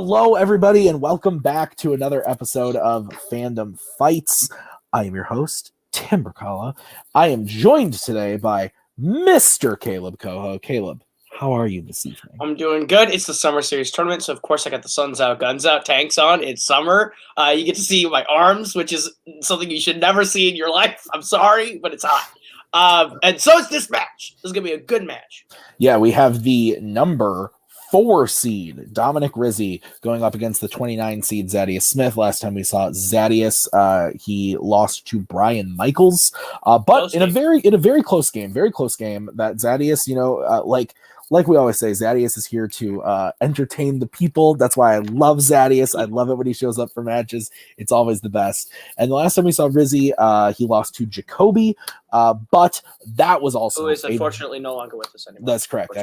Hello, everybody, and welcome back to another episode of Fandom Fights. I am your host, Tim Bracala. I am joined today by Mr. Caleb Coho. Caleb, how are you this evening? I'm doing good. It's the Summer Series tournament, so of course I got the suns out, guns out, tanks on. It's summer. You get to see my arms, which is something you should never see in your life. I'm sorry, but it's hot. And so is this match. This is going to be a good match. Yeah, we have the number 4 seed, Dominic Rizzi, going up against the 29 seed, Zaddeus Smith. Last time we saw Zaddeus, he lost to Brian Michaels, but in a very close game that Zaddeus, like we always say, Zaddeus is here to entertain the people. That's why I love Zaddeus. I love it when he shows up for matches. It's always the best. And the last time we saw Rizzi, he lost to Jacoby, but that was also who is unfortunately no longer with us anymore. That's correct.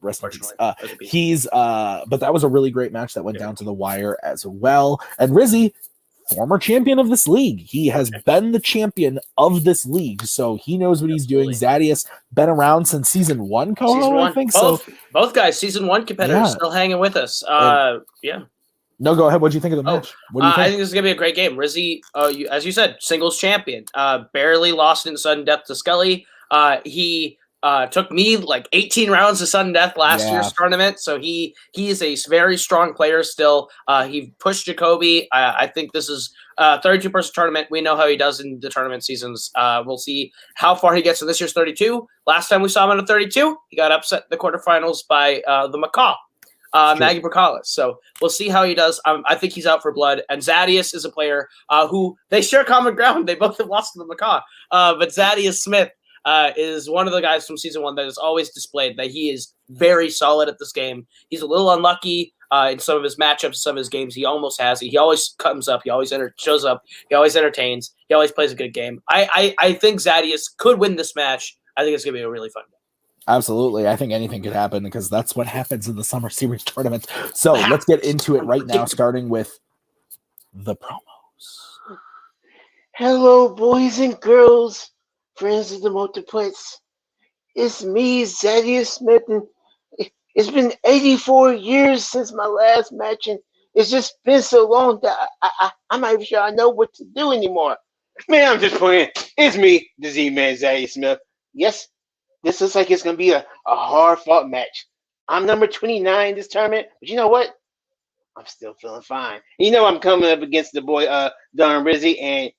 Rest in peace. But that was a really great match that went down to the wire as well. And Rizzi, former champion of this league. He has been the champion of this league, so he knows what he's doing. Zaddeus been around since season 1, Coho, I think. Both guys, season 1 competitors, still hanging with us. No, go ahead. What do you think of the match? What do you think? I think this is going to be a great game. Rizzi, as you said, singles champion. Barely lost in sudden death to Scully. He took me like 18 rounds to sudden death last year's tournament, so he is a very strong player still. He pushed Jacoby. I think this is a 32-person tournament. We know how he does in the tournament seasons. We'll see how far he gets in this year's 32. Last time we saw him in a 32, he got upset in the quarterfinals by the Macaw, Maggie Bracala. So we'll see how he does. I think he's out for blood. And Zaddeus is a player who they share common ground. They both have lost to the Macaw. But Zaddeus Smith is one of the guys from season 1 that has always displayed that he is very solid at this game. He's a little unlucky in some of his matchups, some of his games. He almost has it. He always comes up. He always shows up. He always entertains. He always plays a good game. I think Zaddeus could win this match. I think it's going to be a really fun game. Absolutely. I think anything could happen because that's what happens in the Summer Series tournament. So let's get into it right now, starting with the promos. Hello, boys and girls, friends of the multiplex. It's me, Zaddeus Smith, and it's been 84 years since my last match, and it's just been so long that I'm not even sure I know what to do anymore. Man, I'm just playing. It's me, the Z-Man, Zaddeus Smith. Yes, this looks like it's going to be a hard-fought match. I'm number 29 in this tournament, but you know what? I'm still feeling fine. You know I'm coming up against the boy, Don Rizzi, and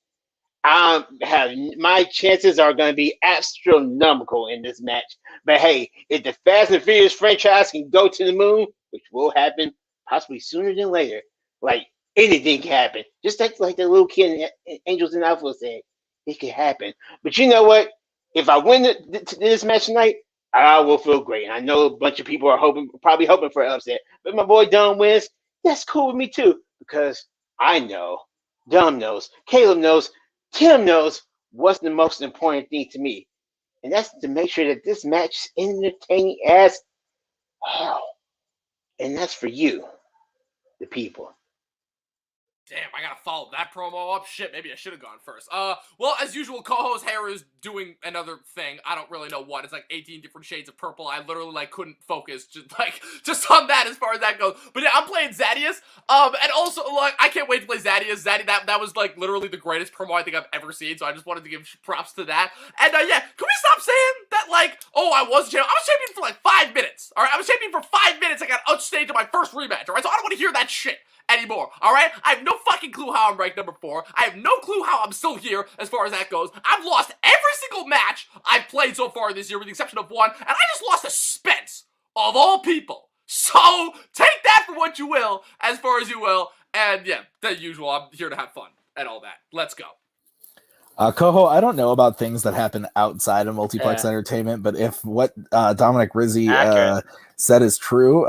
my chances are going to be astronomical in this match. But hey, if the Fast and Furious franchise can go to the moon, which will happen possibly sooner than later, like anything can happen. Just like the little kid in Angels and Alpha said, it can happen. But you know what? If I win this match tonight, I will feel great. And I know a bunch of people are probably hoping for an upset. But my boy Dom wins. That's cool with me too, because I know, Dom knows, Caleb knows, Tim knows what's the most important thing to me, and that's to make sure that this match is entertaining as hell. And that's for you, the people. Damn, I gotta follow that promo up. Shit, maybe I should have gone first. Well, as usual, Coho's hair is doing another thing. I don't really know what. It's like 18 different shades of purple. I literally couldn't focus just on that as far as that goes. But yeah, I'm playing Zaddeus. And also I can't wait to play Zaddeus. That was literally the greatest promo I think I've ever seen. So I just wanted to give props to that. And yeah, can we stop saying that I was champion? I was champion for 5 minutes. All right, I was champion for 5 minutes. I got outstaged in my first rematch. All right, so I don't want to hear that shit anymore, alright? I have no fucking clue how I'm ranked number 4. I have no clue how I'm still here as far as that goes. I've lost every single match I've played so far this year with the exception of one, and I just lost to Spence, of all people. So, take that for what you will, as far as you will, and yeah, the usual, I'm here to have fun and all that. Let's go. Coho, I don't know about things that happen outside of multiplex entertainment, but if what Dominic Rizzi said is true,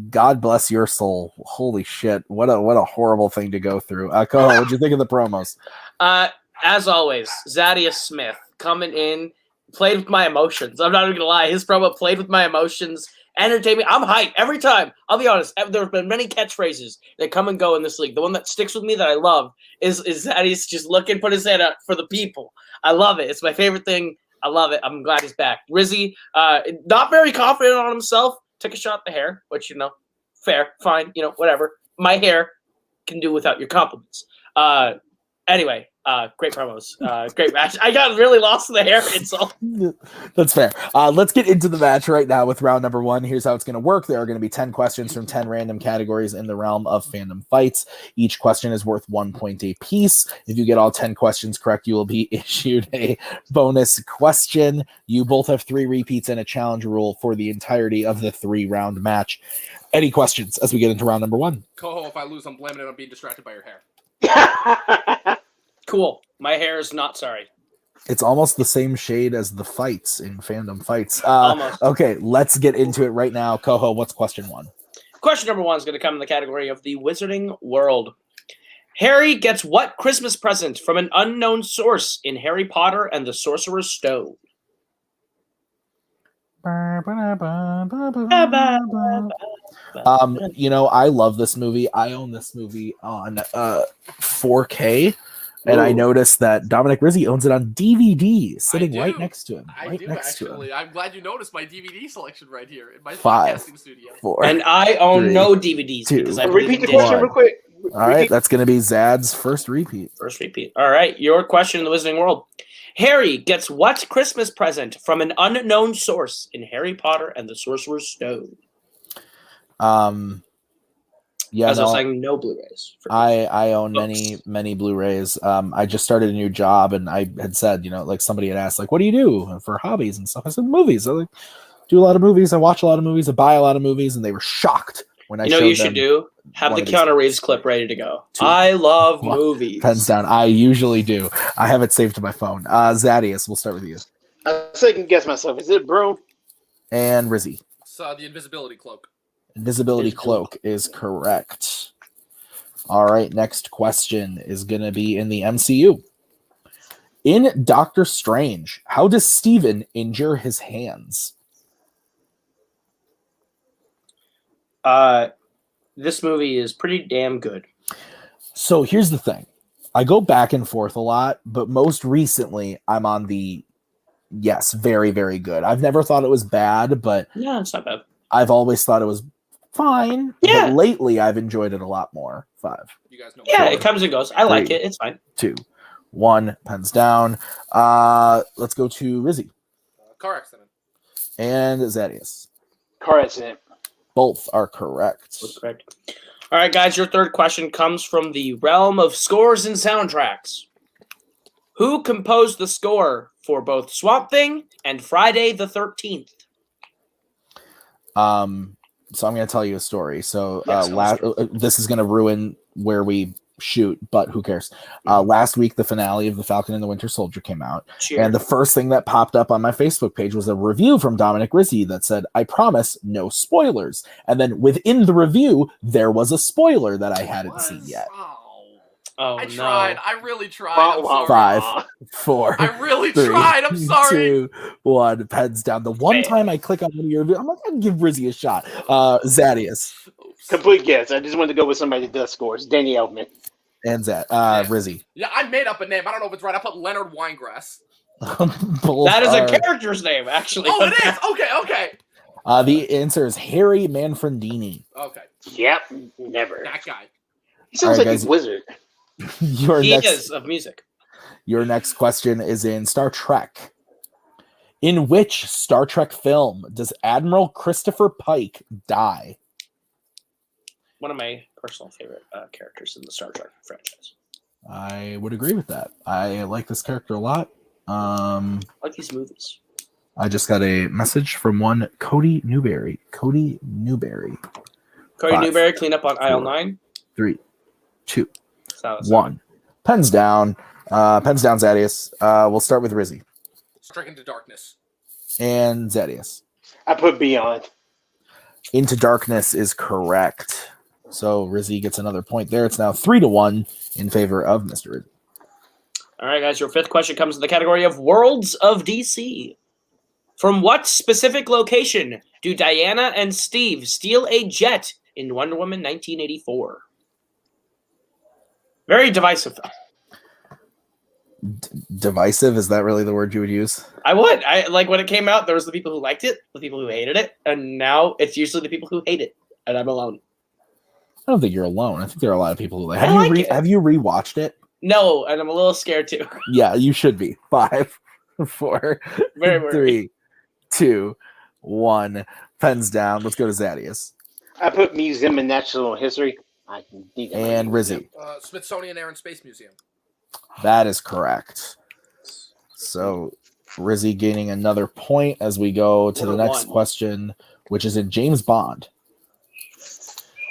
God bless your soul. Holy shit. What a horrible thing to go through. Coho, what'd you think of the promos? As always, Zaddeus Smith coming in, played with my emotions. I'm not even gonna lie. His promo played with my emotions, entertained me. I'm hyped every time. I'll be honest. There have been many catchphrases that come and go in this league. The one that sticks with me that I love is Zaddeus just looking, put his hand out for the people. I love it. It's my favorite thing. I love it. I'm glad he's back. Rizzi, not very confident on himself. Took a shot at the hair, which, fair, fine, whatever. My hair can do without your compliments. Anyway, great promos, great match. I got really lost in the hair insult. That's fair. Let's get into the match right now with round number 1. Here's how it's going to work. There are going to be 10 questions from 10 random categories in the realm of fandom fights. Each question is worth 1 point a piece. If you get all 10 questions correct, you will be issued a bonus question. You both have 3 repeats and a challenge rule for the entirety of the 3-round match. Any questions as we get into round number 1? Coho, if I lose, I'm blaming it on being distracted by your hair. Cool. My hair is not sorry. It's almost the same shade as the fights in fandom fights. Almost. Okay, let's get into it right now. Coho, what's question 1? Question number 1 is going to come in the category of the Wizarding World. Harry gets what Christmas present from an unknown source in Harry Potter and the Sorcerer's Stone? I love this movie. I own this movie on 4K, and I noticed that Dominic Rizzi owns it on DVD, sitting right next to him. I do, actually. I'm glad you noticed my DVD selection right here in my 5, podcasting studio. 4, and I own 3, no DVDs 2, because I repeat the question real quick. All right, that's going to be Zad's first repeat. All right, your question in the Wizarding World. Harry gets what Christmas present from an unknown source in Harry Potter and the Sorcerer's Stone? Yeah, as I was saying, no Blu-rays. I own many Blu-rays. I just started a new job, and I had said, like somebody had asked, like, what do you do for hobbies and stuff? I said, movies. I do a lot of movies. I watch a lot of movies. I buy a lot of movies, and they were shocked when I showed them. You should do? Have the Keanu Reeves clip ready to go. I love movies. Pens down. I usually do. I have it saved to my phone. Zaddeus, we'll start with you. I second guess myself. Is it Broom? And Rizzi. So the invisibility cloak. Invisibility cloak is correct. All right, next question is going to be in the MCU. In Doctor Strange, how does Steven injure his hands? This movie is pretty damn good. So here's the thing. I go back and forth a lot, but most recently I'm on the yes, very, very good. I've never thought it was bad, but no, it's not bad. I've always thought it was fine. Yeah. But lately I've enjoyed it a lot more. 5. You guys know. Yeah, 4, it comes and goes. I 3, like it. It's fine. 2, 1, pens down. Let's go to Rizzi. Car accident. And Zaddeus. Car accident. Both are correct. Both correct. All right, guys, your third question comes from the realm of scores and soundtracks. Who composed the score for both Swamp Thing and Friday the 13th? So I'm going to tell you a story. So this is going to ruin where we shoot, but who cares? Last week, the finale of The Falcon and the Winter Soldier came out. Cheers. And the first thing that popped up on my Facebook page was a review from Dominic Rizzi that said, I promise no spoilers. And then within the review, there was a spoiler that I hadn't seen yet. Oh, I tried. I really tried. I'm sorry. 5, 4. I really 3, tried. I'm sorry. 2, 1. Pens down. The one time I click on one of your reviews, I'm like, I'll give Rizzi a shot. Zaddeus. Complete guess. I just wanted to go with somebody that does scores. Danny Elfman. And Rizzi. Yeah, I made up a name. I don't know if it's right. I put Leonard Winegrass. That is a character's name, actually. Oh, it is? Okay. The answer is Harry Manfredini. Okay. Yep. Never. That guy. He sounds like a wizard. He is of music. Your next question is in Star Trek. In which Star Trek film does Admiral Christopher Pike die? One of my personal favorite characters in the Star Trek franchise. I would agree with that. I like this character a lot. I like these movies. I just got a message from one Cody Newberry. Cody Newberry, clean up on aisle 9. 3, 2, 1. Pens down. Zaddeus. We'll start with Rizzi. Strike into darkness. And Zaddeus. I put Beyond. Into Darkness is correct. So Rizzi gets another point there. It's now 3-1 in favor of Mr. Rizzi. All right, guys. Your fifth question comes in the category of Worlds of DC. From what specific location do Diana and Steve steal a jet in Wonder Woman 1984? Very divisive, though. Divisive? Is that really the word you would use? I would. I like when it came out, there was the people who liked it, the people who hated it, and now it's usually the people who hate it, and I'm alone. I don't think you're alone. I think there are a lot of people who like. Have you rewatched it? No, and I'm a little scared too. Yeah, you should be. 5, 4, Very 3, 2, 1. Pens down. Let's go to Zaddeus. I put Museum of Natural History. And Rizzi. Smithsonian Air and Space Museum. That is correct. So Rizzi gaining another point as we go to the next question, which is in James Bond.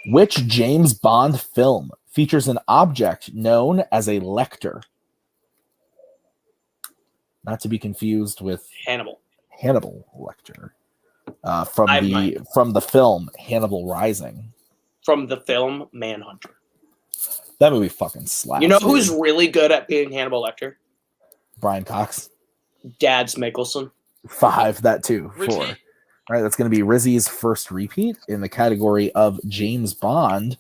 Which James Bond film features an object known as a lecter? Not to be confused with Hannibal Lecter. From the film Hannibal Rising. From the film Manhunter. That movie fucking slaps. You know who's really good at being Hannibal Lecter? Brian Cox. Dads Mickelson. 5, that too. 4. Repeat. All right, that's going to be Rizzi's first repeat in the category of James Bond.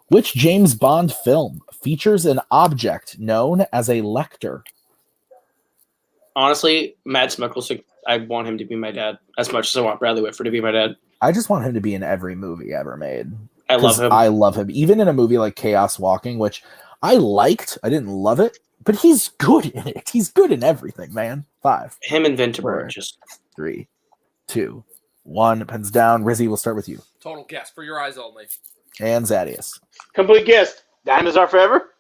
Which James Bond film features an object known as a lecter? Honestly, Mads Mikkelsen, I want him to be my dad as much as I want Bradley Whitford to be my dad. I just want him to be in every movie ever made. I love him. I love him. Even in a movie like Chaos Walking, which I liked. I didn't love it, but he's good in it. He's good in everything, man. 5. Him and Vinterberg just 3, 2, 1. Pens down. Rizzi, we'll start with you. Total guess for your eyes only. And Zaddeus. Complete guess. Diamonds Are Forever.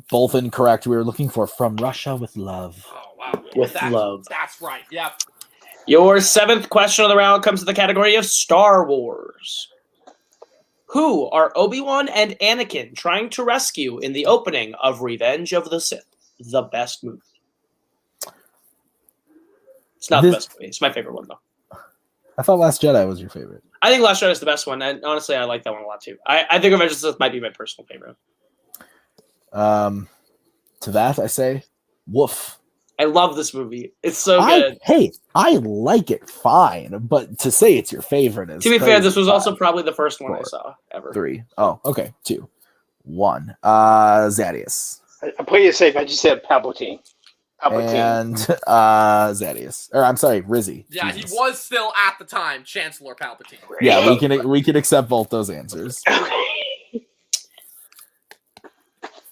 Both incorrect. We were looking for From Russia with Love. Oh, wow. Love. That's right. Yep. Your 7th question of the round comes to the category of Star Wars. Who are Obi-Wan and Anakin trying to rescue in the opening of Revenge of the Sith? The best movie. It's not the best movie. It's my favorite one, though. I thought Last Jedi was your favorite. I think Last Jedi is the best one, and honestly, I like that one a lot, too. I think Revenge of the Sith might be my personal favorite. To that, I say, woof. I love this movie. It's so good. I like it fine, but to say it's your favorite is to be crazy. fair, this was also probably the first one I saw ever. 3. Oh, okay. 2, 1. Zaddeus. I play it safe. I just said Palpatine. And Zaddeus. Or I'm sorry, Rizzi. Yeah, Jesus. he was still at the time Chancellor Palpatine. Yeah, we can accept both those answers.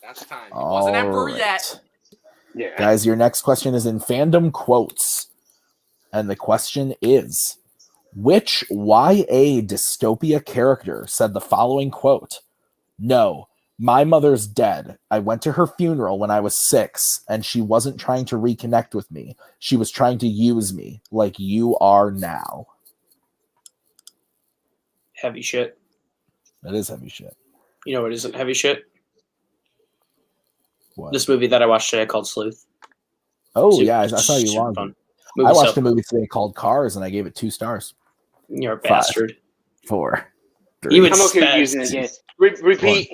That's time. He wasn't emperor yet. Yeah. Guys, your next question is in Fandom Quotes. And the question is, which YA dystopia character said the following quote? No, my mother's dead. I went to her funeral when I was 6, and she wasn't trying to reconnect with me. She was trying to use me, like you are now. Heavy shit. That is heavy shit. You know what isn't heavy shit? What? This movie that I watched today called Sleuth. Oh, yeah, I saw you long. I watched a movie today called Cars, and I gave it 2 stars. You're a 5, bastard. 4, 3. You I'm okay using it again. Repeat.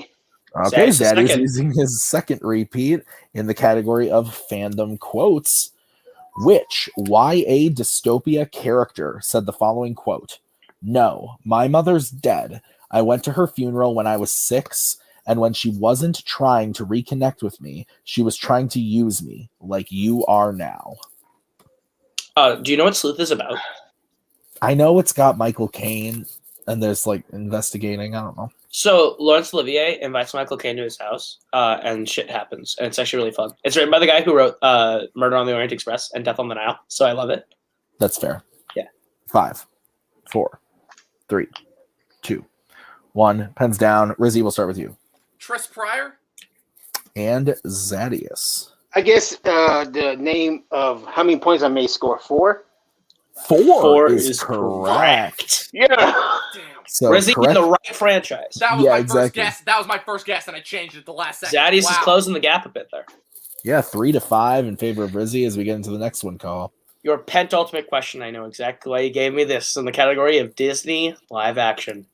1. Okay, Zaddeus using his second repeat in the category of Fandom Quotes. Which YA dystopia character said the following quote? No, my mother's dead. I went to her funeral when I was 6, and when she wasn't trying to reconnect with me, she was trying to use me, like you are now. Do you know what Sleuth is about? I know it's got Michael Caine, and there's like investigating. I don't know. So Laurence Olivier invites Michael Caine to his house, and shit happens, and it's actually really fun. It's written by the guy who wrote Murder on the Orient Express and Death on the Nile, so I love it. That's fair. Yeah. 5, 4, 3, 2, 1. Pens down. Rizzi, we'll start with you. Tris Pryor? And Zaddeus. I guess the name of how many points I may score 4. 4 is correct. Yeah. Damn. So Rizzi in the right franchise. That was my first guess. That was my first guess, and I changed it the last second. Zaddeus is closing the gap a bit there. Yeah, 3-5 in favor of Rizzi as we get into the next one, Call. Your penultimate question. I know exactly why you gave me this in the category of Disney live action.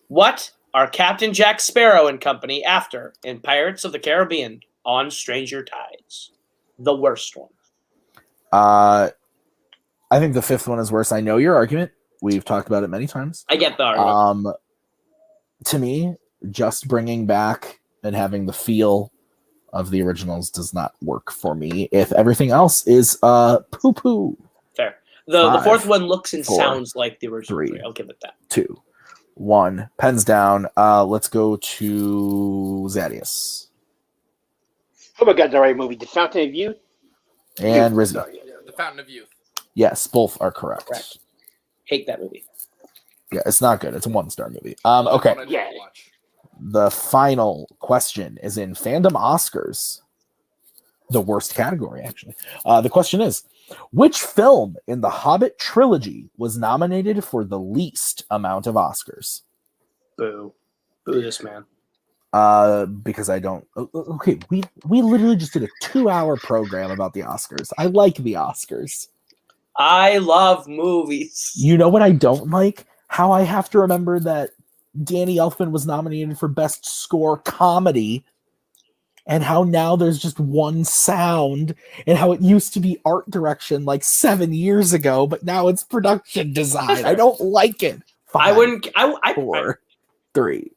What are Captain Jack Sparrow and company after in Pirates of the Caribbean on Stranger Tides? The worst one. I think the 5th one is worse. I know your argument. We've talked about it many times. I get the argument. To me, just bringing back and having the feel of the originals does not work for me. If everything else is poo-poo. Fair. The 4th one looks and 4, sounds like the original. 3, I'll give it that. 2, 1. Pens down. Let's go to Zaddeus. Oh my God, the right movie. The Fountain of Youth? And Rizzi. Sorry. The Fountain of Youth. Yes, both are correct. Hate that movie. Yeah, it's not good. It's a 1-star movie. Okay. Yeah. The final question is in Fandom Oscars. The worst category, actually. The question is, which film in the Hobbit trilogy was nominated for the least amount of Oscars? Boo. Boo this man. Because I don't. Okay, we literally just did a 2-hour program about the Oscars. I like the Oscars. I love movies. You know what I don't like? How I have to remember that Danny Elfman was nominated for Best Score Comedy, and how now there's just one sound, and how it used to be art direction like 7 years ago, but now it's production design. I don't like it. 5, I wouldn't. 4, 3,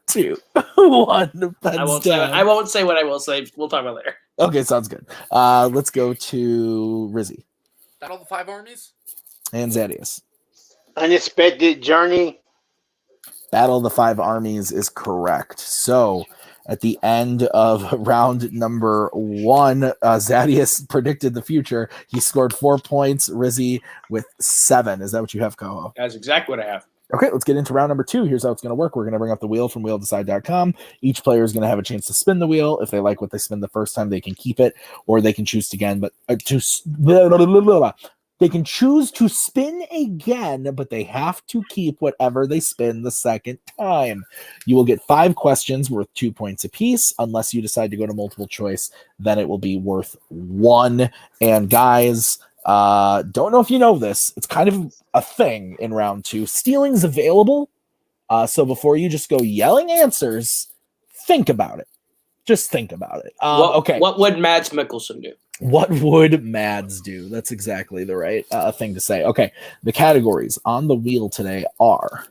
2, 1. I won't say what I will say. We'll talk about it later. Okay, sounds good. Let's go to Rizzi. That all the 5 armies? And Zaddeus. Unexpected Journey. Battle of the 5 Armies is correct. So at the end of round number 1, Zaddeus predicted the future. He scored 4 points. Rizzi with 7. Is that what you have, Coho? That's exactly what I have. Okay, let's get into round number 2. Here's how it's going to work. We're going to bring up the wheel from wheeldecide.com. Each player is going to have a chance to spin the wheel. If they like what they spin the first time, they can keep it, or they can choose again. But they can choose to spin again, but they have to keep whatever they spin the second time. You will get 5 questions worth 2 points apiece. Unless you decide to go to multiple choice, then it will be worth 1. And guys, don't know if you know this. It's kind of a thing in round 2. Stealing's available. So before you just go yelling answers, think about it. Just think about it. Okay. What would Mads Mikkelsen do? What would Mads do? That's exactly the right thing to say. Okay. The categories on the wheel today are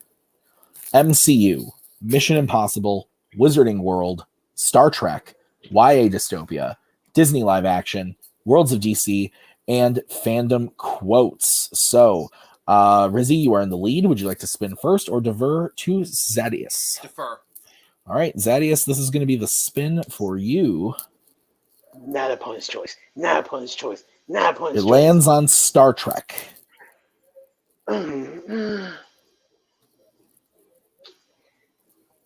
MCU, Mission Impossible, Wizarding World, Star Trek, YA Dystopia, Disney Live Action, Worlds of DC, and Fandom Quotes. So, Rizzi, you are in the lead. Would you like to spin first or defer to Zaddeus? Defer. All right, Zaddeus, this is going to be the spin for you. Not opponent's choice. Not opponent's choice. Not opponent's choice. It lands on Star Trek. I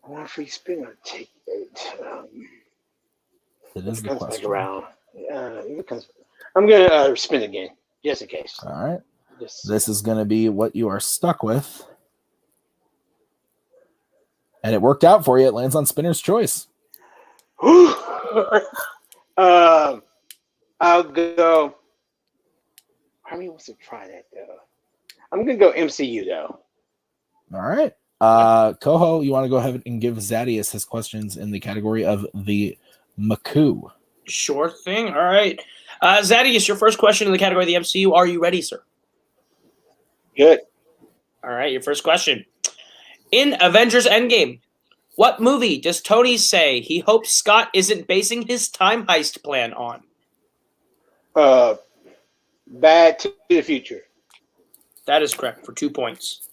want a free spin. I'll take it. It is the question. Around. I'm going to spin again, just in case. All right. This is going to be what you are stuck with. And it worked out for you. It lands on spinner's choice. I'll go. Harvey wants to try that, though. I'm going to go MCU, though. All right. Coho, you want to go ahead and give Zaddeus his questions in the category of the Maku? Sure thing. All right. Zaddeus, your first question in the category of the MCU. Are you ready, sir? Good. All right, your first question. In Avengers Endgame, what movie does Tony say he hopes Scott isn't basing his time heist plan on? Back to the Future. That is correct for 2 points.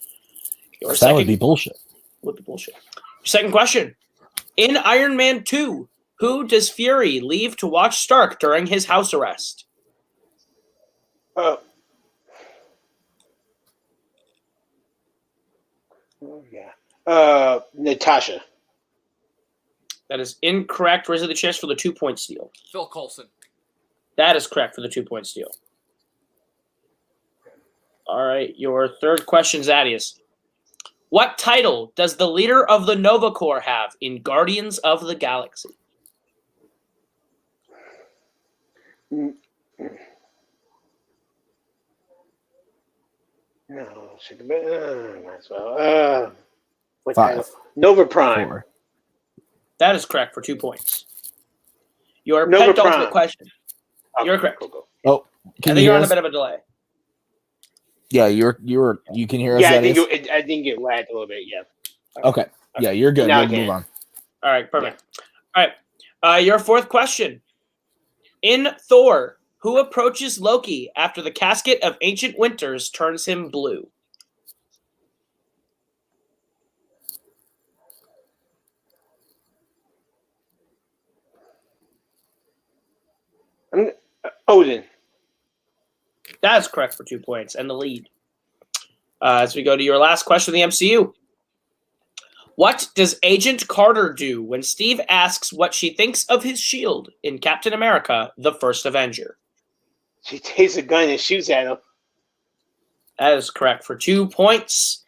That would be bullshit. Would be bullshit. Second question. In Iron Man 2, who does Fury leave to watch Stark during his house arrest? Natasha. That is incorrect. Rizzi the chance for the 2 point steal. Phil Coulson. That is correct for the 2 point steal. All right, your third question, Zaddeus. What title does the leader of the Nova Corps have in Guardians of the Galaxy? No, might as well. What 5, title? Nova Prime. 4. That is correct for 2 points. Your Nova penultimate Prime. question. Okay, You're correct. Go. Oh, I can think you you're hear on a us? bit of a delay. Yeah, you can hear us. Yeah, Zaddeus? I think it lagged a little bit. Yeah. Okay. Yeah, you're good. Now We'll I move can. on. All right, perfect. All right. Your fourth question. In Thor, who approaches Loki after the casket of ancient winters turns him blue? Odin. That's correct for 2 points and the lead. As we go to your last question of the MCU. What does Agent Carter do when Steve asks what she thinks of his shield in Captain America, the First Avenger? She takes a gun and shoots at him. That is correct for 2 points,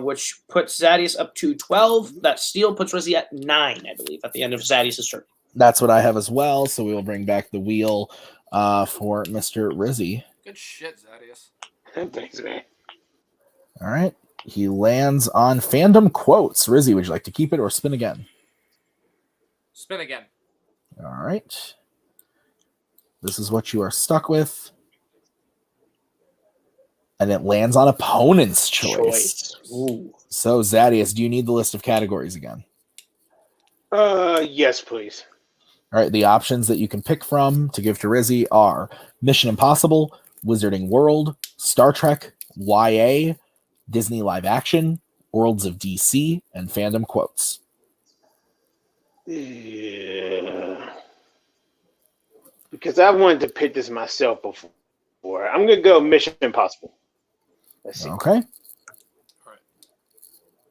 which puts Zaddeus up to 12. That steal puts Rizzi at 9, I believe, at the end of Zaddeus' turn. That's what I have as well, so we will bring back the wheel for Mr. Rizzi. Good shit, Zaddeus. Thanks, man. All right. He lands on Fandom quotes. Rizzi, would you like to keep it or spin again? Spin again. All right. This is what you are stuck with. And it lands on opponent's choice. Ooh. So, Zaddeus, do you need the list of categories again? Yes, please. All right. The options that you can pick from to give to Rizzi are Mission Impossible, Wizarding World, Star Trek, YA, Disney Live Action, Worlds of DC, and Fandom quotes. Yeah. Because I wanted to pick this myself before. I'm going to go Mission Impossible. Let's see. Okay. All right.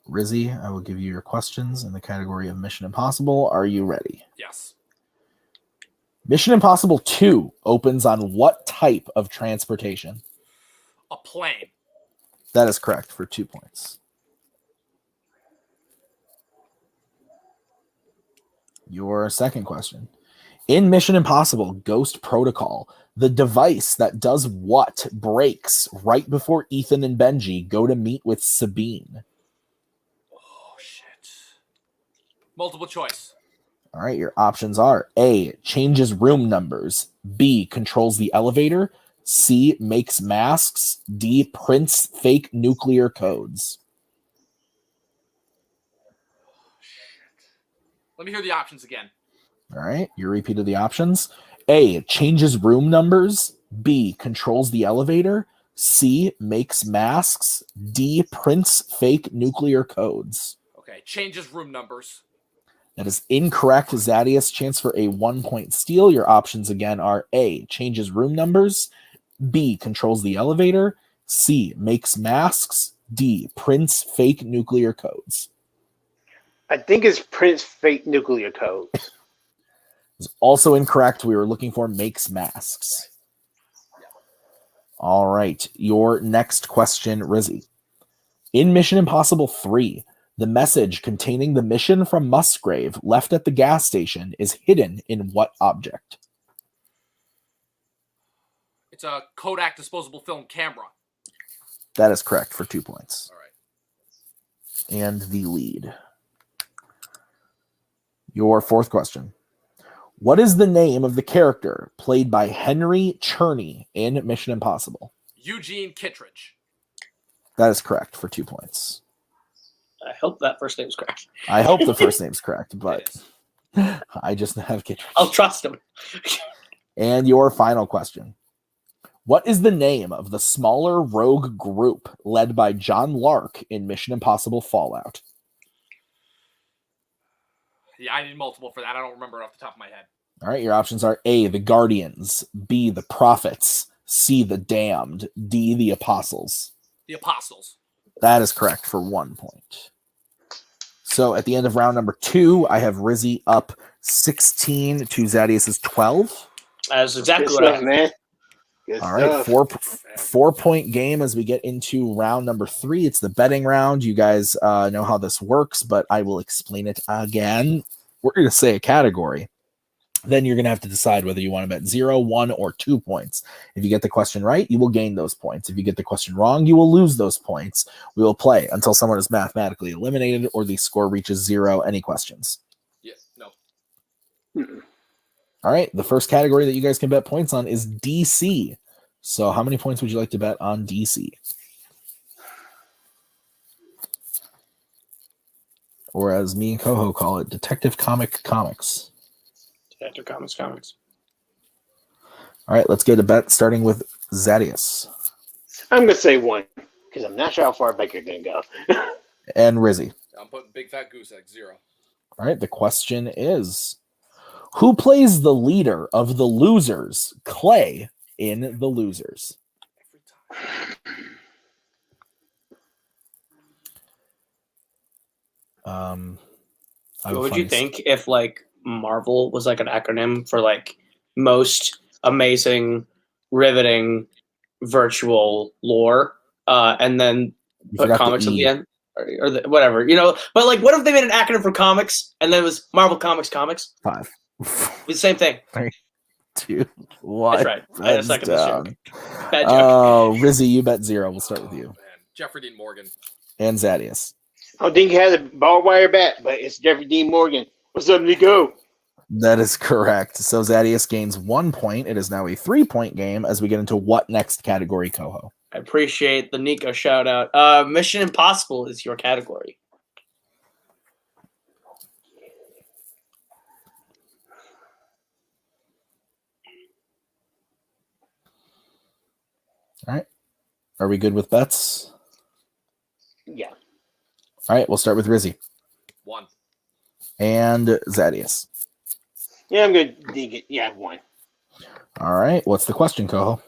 Rizzi, I will give you your questions in the category of Mission Impossible. Are you ready? Yes. Mission Impossible 2 opens on what type of transportation? A plane. That is correct for 2 points. Your second question. In Mission Impossible Ghost Protocol, the device that does what breaks right before Ethan and Benji go to meet with Sabine? Oh, shit. Multiple choice. All right, your options are A, changes room numbers, B, controls the elevator, C, makes masks, D, prints fake nuclear codes. Let me hear the options again. All right, you repeated the options. A, changes room numbers, B, controls the elevator, C, makes masks, D, prints fake nuclear codes. Okay, changes room numbers. That is incorrect. Zaddeus, chance for a 1 point steal. Your options again are A, changes room numbers, B, controls the elevator, C, makes masks, D, prints fake nuclear codes. I think it's prints fake nuclear codes. It's also incorrect. We were looking for makes masks. All right. Your next question, Rizzi. In Mission Impossible 3, the message containing the mission from Musgrave left at the gas station is hidden in what object? It's a Kodak disposable film camera. That is correct for 2 points. All right. And the lead. Your fourth question. What is the name of the character played by Henry Czerny in Mission Impossible? Eugene Kittredge. That is correct for 2 points. I hope that first name's correct. I hope the first name's correct, but I just have Kittredge. I'll trust him. And your final question. What is the name of the smaller rogue group led by John Lark in Mission Impossible Fallout? Yeah, I need multiple for that. I don't remember it off the top of my head. All right, your options are A, the Guardians, B, the Prophets, C, the Damned, D, the Apostles. The Apostles. That is correct for 1 point. So at the end of round number 2, I have Rizzi up 16 to Zaddeus' 12. That's exactly Good what I stuff, man. Good All right, stuff. 4-point game as we get into round number 3. It's the betting round. You guys know how this works, but I will explain it again. We're going to say a category. Then you're going to have to decide whether you want to bet 0, 1, or 2 points. If you get the question right, you will gain those points. If you get the question wrong, you will lose those points. We will play until someone is mathematically eliminated or the score reaches 0. Any questions? Yes. No. Mm-mm. All right. The first category that you guys can bet points on is DC. So how many points would you like to bet on DC? Or as me and Coho call it, Detective Comics. Detective Comics. All right, let's get a bet starting with Zaddeus. I'm going to say 1, because I'm not sure how far back you're going to go. And Rizzi. I'm putting big fat goose egg 0. All right, the question is, Who plays the leader of the Losers, Clay, in The Losers? What would you think if like Marvel was like an acronym for like most amazing, riveting, virtual lore, and then put comics at the end or whatever, But like, what if they made an acronym for comics and then it was Marvel Comics? 5. It's the same thing. 3, 2, 1. That's right. I had a second this joke. Bad joke. Oh, Rizzi, you bet 0. We'll start with you. Man. Jeffrey Dean Morgan. And Zaddeus. I don't think he has a barbed wire bat, but it's Jeffrey Dean Morgan. What's up, Nico? That is correct. So Zaddeus gains 1 point. It is now a 3-point game as we get into what next category, Coho? I appreciate the Nico shout out. Mission Impossible is your category. All right. Are we good with bets? Yeah. All right. We'll start with Rizzi. 1. And Zaddeus. Yeah, I'm good. Dig it. Yeah, 1. All right. What's the question, Coho?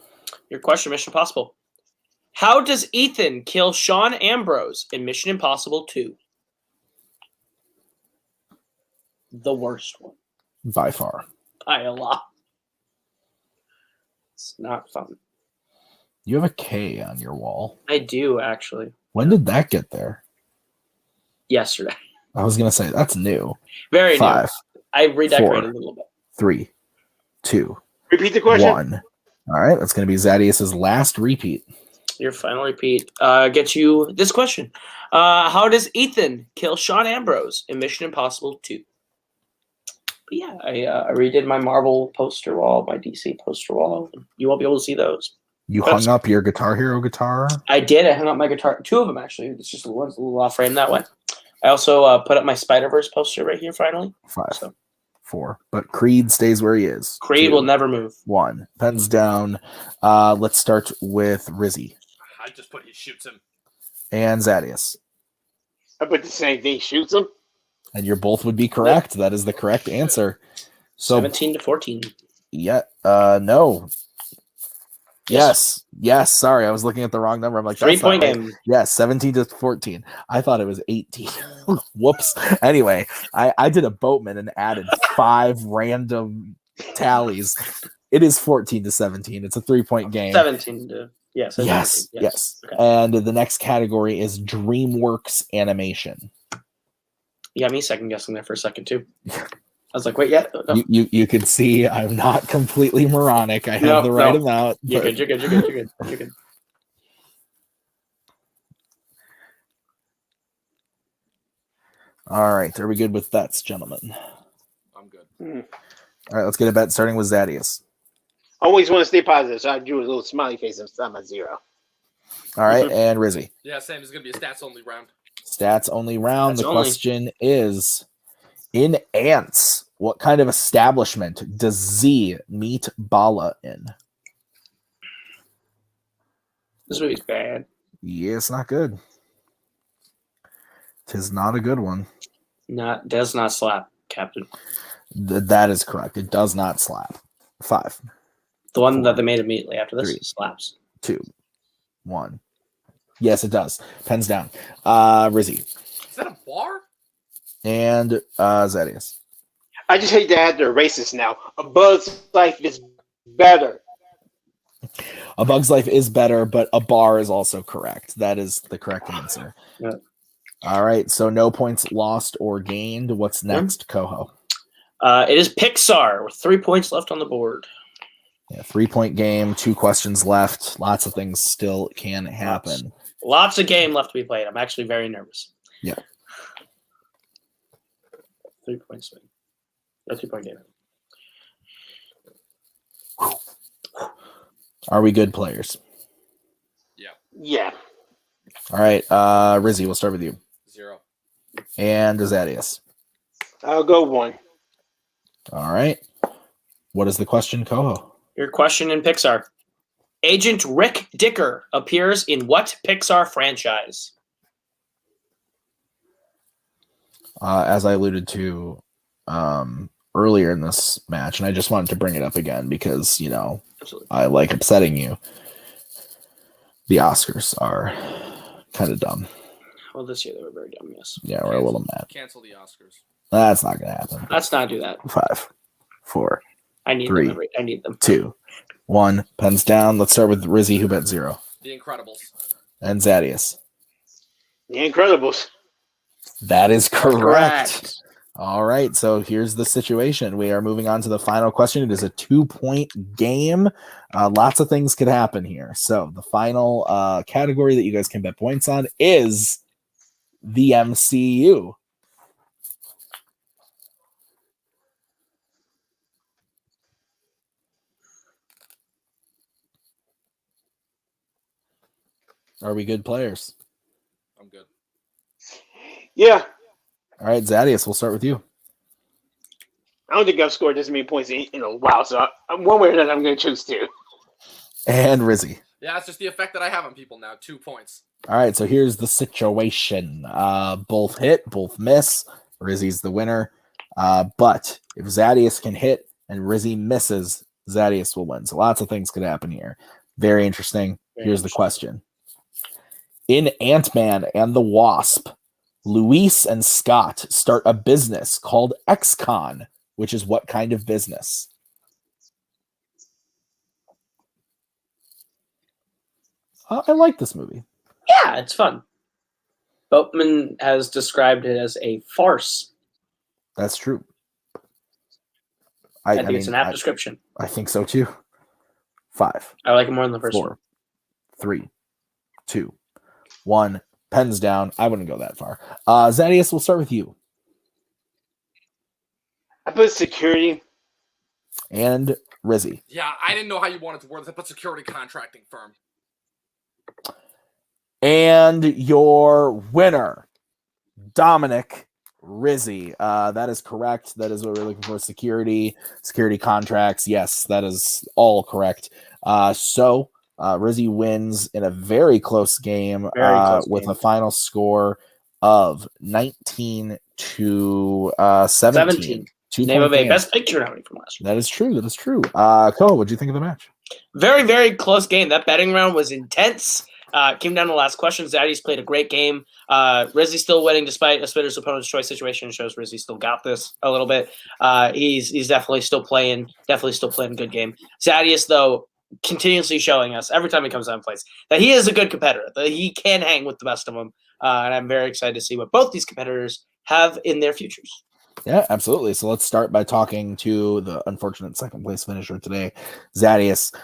Your question, Mission Impossible. How does Ethan kill Sean Ambrose in Mission Impossible 2? The worst one. By far. By a lot. It's not fun. You have a K on your wall. I do, actually. When did that get there? Yesterday. I was going to say, that's new. Very 5. new. I redecorated 4, a little bit. 3, 2. Repeat the question. 1. All right. That's going to be Zaddeus' last repeat. Your final repeat gets you this question. How does Ethan kill Sean Ambrose in Mission Impossible 2? But yeah, I redid my Marvel poster wall, my DC poster wall. You won't be able to see those. You hung up your Guitar Hero guitar? I did. I hung up my guitar. 2 of them, actually. It's just one's a little off frame that way. I also put up my Spider-Verse poster right here, finally. 5. So. 4. But Creed stays where he is. Creed 2, will never move. 1. Pens down. Let's start with Rizzi. I just put he shoots him. And Zaddeus. I put the same thing. Shoots him. And your both would be correct. That is the correct answer. So 17-14. Yeah. No. Yes. Sorry, I was looking at the wrong number. I'm like, 3-point game. Yes, 17-14. I thought it was 18. Whoops. Anyway, I did a Boatman and added 5 random tallies. It is 14-17. It's a 3-point game. 17 to yes. Yes. Okay. And the next category is DreamWorks animation. You got me second guessing there for a second too. I was like, wait, yeah. No. You can see I'm not completely moronic. I have the right amount. You're good. All right. Are we good with bets, gentlemen? I'm good. All right. Let's get a bet starting with Zaddeus. Always want to stay positive, so I drew a little smiley face inside my 0. All right. And Rizzi. Yeah, same. It's going to be a stats-only round. Stats only round. The question is, in Ants, what kind of establishment does Z meet Bala in? This movie's bad. Yeah, it's not good. Tis not a good one. Does not slap, Captain. That is correct. It does not slap. 5. The one 4, that they made immediately after this 3, slaps. 2, 1. Yes, it does. Pens down. Rizzi. Is that a bar? And Zaddeus. I just hate to add they're racist now. A Bug's Life is better. A Bug's Life is better, but a bar is also correct. That is the correct answer. Yeah. All right, so no points lost or gained. What's next, Coho? It is Pixar with 3 points left on the board. Yeah, 3-point game, 2 questions left. Lots of things still can happen. Lots of game left to be played. I'm actually very nervous. Yeah. 3-point swing. No 2-point game. Are we good players? Yeah. All right, Rizzi, we'll start with you. 0. And Zaddeus. I'll go 1. All right. What is the question, Coho? Your question in Pixar. Agent Rick Dicker appears in what Pixar franchise? As I alluded to earlier in this match, and I just wanted to bring it up again because, you know, Absolutely. I like upsetting you. The Oscars are kind of dumb. Well, this year they were very dumb, yes. Yeah, we're a little mad. Cancel the Oscars. That's not going to happen. Let's not do that. 5, 4, I need 3, them. I need them. 2, 1. Pens down. Let's start with Rizzi, who bet 0. The Incredibles. And Zaddeus. The Incredibles. That is correct. All right, so here's the situation. We are moving on to the final question. It is a 2-point game. Lots of things could happen here. So the final category that you guys can bet points on is the MCU. Are we good players? I'm good. Yeah. All right, Zaddeus, we'll start with you. I don't think I've scored this many points in a while, so one way or another, I'm going to choose 2. And Rizzi. Yeah, it's just the effect that I have on people now. 2 points. All right, so here's the situation. Both hit, both miss. Rizzi's the winner. But if Zaddeus can hit and Rizzi misses, Zaddeus will win. So lots of things could happen here. Very interesting. Here's the question. In Ant-Man and the Wasp, Luis and Scott start a business called XCon, which is what kind of business? I like this movie. Yeah, it's fun. Boatman has described it as a farce. That's true. I think it's an apt description. I think so too. 5. I like it more than the first 4, one. 3, 2, 1. Pens down. I wouldn't go that far. Zaddeus, we'll start with you. I put security. And Rizzi. Yeah, I didn't know how you wanted to word this. I put security contracting firm. And your winner, Dominic Rizzi. That is correct. That is what we're looking for. Security contracts. Yes, that is all correct. So Rizzi wins in a very close game with a final score of 19 to 17. Name of a Best Picture nominee from last year. That is true. Ko, what do you think of the match? Very, very close game. That betting round was intense. Came down to the last question. Zaddeus played a great game. Rizzi still winning despite a spinner's opponent's choice situation. Shows Rizzi still got this a little bit. He's definitely still playing a good game. Zaddeus, though, continuously showing us every time he comes out and plays that he is a good competitor, that he can hang with the best of them. And I'm very excited to see what both these competitors have in their futures. Yeah, absolutely. So let's start by talking to the unfortunate second place finisher today, Zaddeus.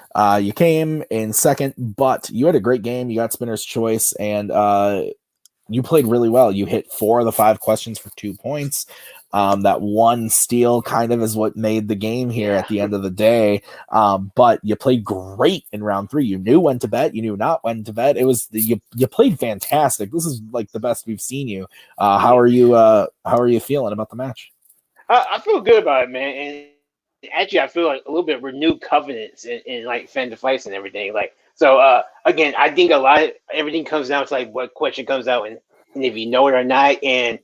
You came in second, but you had a great game. You got spinner's choice, and you played really well. You hit 4 of the 5 questions for 2 points. That one steal kind of is what made the game here at the end of the day. But you played great in round 3. You knew when to bet. You knew not when to bet. It was you played fantastic. This is like the best we've seen you. How are you feeling about the match? I feel good about it, man. And actually, I feel like a little bit renewed confidence in like Fandom fights and everything. Like so. Again, I think everything comes down to like what question comes out and if you know it or not. And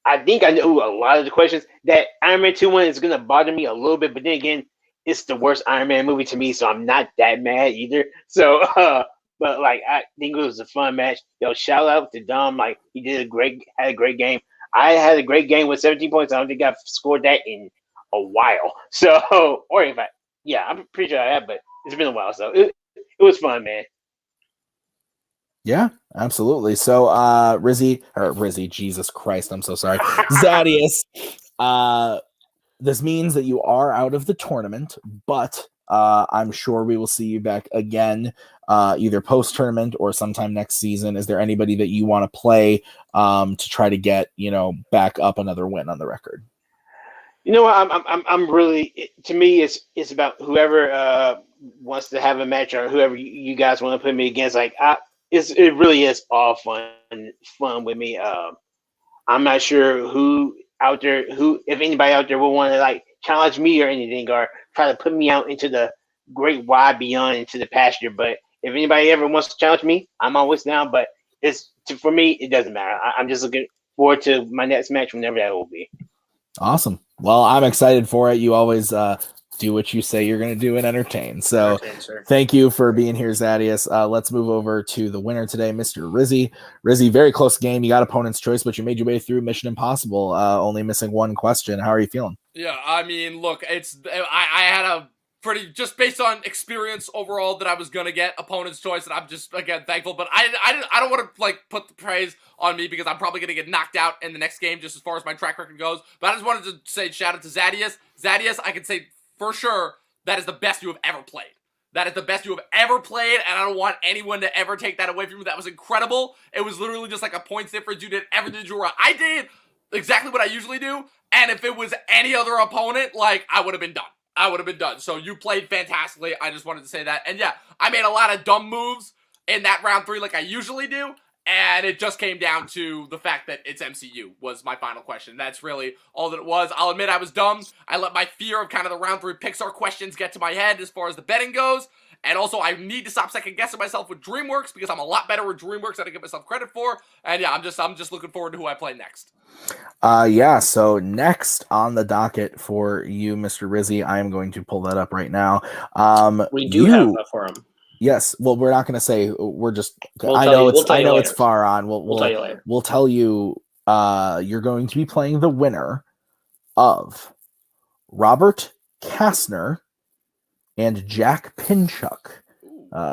I think I know a lot of the questions. That Iron Man 2 one is going to bother me a little bit, but then again, it's the worst Iron Man movie to me, so I'm not that mad either. So, but like I think it was a fun match. Yo, shout out to Dom. Like he had a great game. I had a great game with 17 points. I don't think I've scored that in a while. So, or if I'm pretty sure I have, but it's been a while. So it was fun, man. Yeah, absolutely. So Rizzi, Jesus Christ, I'm so sorry. Zaddeus, this means that you are out of the tournament, but I'm sure we will see you back again, either post-tournament or sometime next season. Is there anybody that you want to play to try to get, back up another win on the record? You know what? I'm really, to me, it's about whoever wants to have a match or whoever you guys want to put me against. Like it really is all fun with me. I'm not sure if anybody out there will want to like challenge me or anything or try to put me out into the great wide beyond into the pasture. But if anybody ever wants to challenge me, I'm always down. But for me, it doesn't matter. I'm just looking forward to my next match whenever that will be. Awesome. Well, I'm excited for it. You always do what you say you're going to do and entertain. So thank you for being here, Zaddeus. Let's move over to the winner today, Mr. Rizzi. Rizzi, very close game. You got opponent's choice, but you made your way through Mission Impossible, only missing one question. How are you feeling? Yeah, I mean, look, I had a pretty, just based on experience overall, that I was gonna get opponent's choice, and I'm just, again, thankful. But I don't want to like put the praise on me, because I'm probably gonna get knocked out in the next game, just as far as my track record goes. But I just wanted to say shout out to Zaddeus. Zaddeus, I can say for sure that is the best you have ever played. That is the best you have ever played, and I don't want anyone to ever take that away from you. That was incredible. It was literally just like a points difference. You did everything you were. I did exactly what I usually do, and if it was any other opponent, like, I would have been done. I would have been done. So you played fantastically. I just wanted to say that. And yeah, I made a lot of dumb moves in that round 3 like I usually do, and it just came down to the fact that it's MCU was my final question. That's really all that it was. I'll admit I was dumb. I let my fear of kind of the round 3 Pixar questions get to my head as far as the betting goes. And also, I need to stop second-guessing myself with DreamWorks, because I'm a lot better with DreamWorks than I give myself credit for. And yeah, I'm just looking forward to who I play next. Yeah, so next on the docket for you, Mr. Rizzi, I am going to pull that up right now. We do have that for him. Yes, well, we're not going to say. We're just. I know it's far on. We'll tell you later. We'll tell you. You're going to be playing the winner of Robert Kastner and Jack Pinchuk.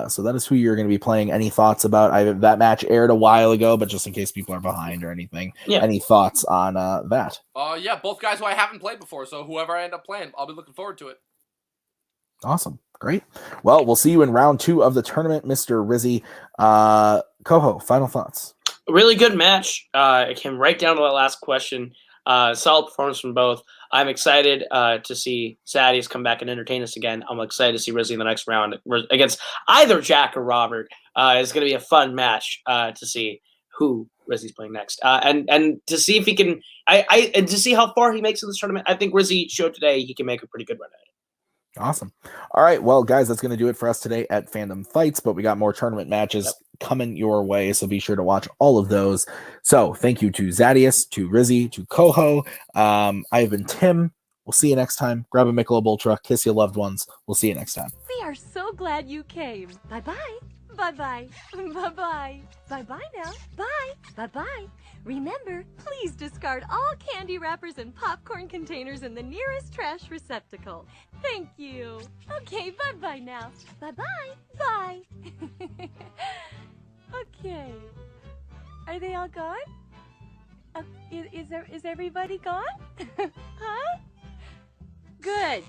So that is who you're going to be playing. Any thoughts about that match? Aired a while ago, but just in case people are behind or anything, any thoughts on that? Yeah, both guys who I haven't played before, so whoever I end up playing, I'll be looking forward to it. Awesome, great. Well, we'll see you in round 2 of the tournament, Mr. Rizzi. Coho, final thoughts. A really good match. It came right down to that last question. Solid performance from both. I'm excited to see Zaddeus come back and entertain us again. I'm excited to see Rizzi in the next round against either Jack or Robert. It's going to be a fun match to see who Rizzi's playing next, and to see if he can. And to see how far he makes in this tournament. I think Rizzi showed today he can make a pretty good run at it. Awesome. All right, well, guys, that's going to do it for us today at Fandom Fights, but we got more tournament matches coming your way, so be sure to watch all of those. So thank you to Zaddeus, to Rizzi, to Coho. I've been Tim. We'll see you next time. Grab a Michelob Ultra, kiss your loved ones. We'll see you next time. We are so glad you came. Bye-bye. Bye-bye. Bye-bye. Bye-bye now. Bye. Bye-bye. Remember, please discard all candy wrappers and popcorn containers in the nearest trash receptacle. Thank you. Okay, bye-bye now. Bye-bye. Bye. Okay. Are they all gone? Is everybody gone? Huh? Good.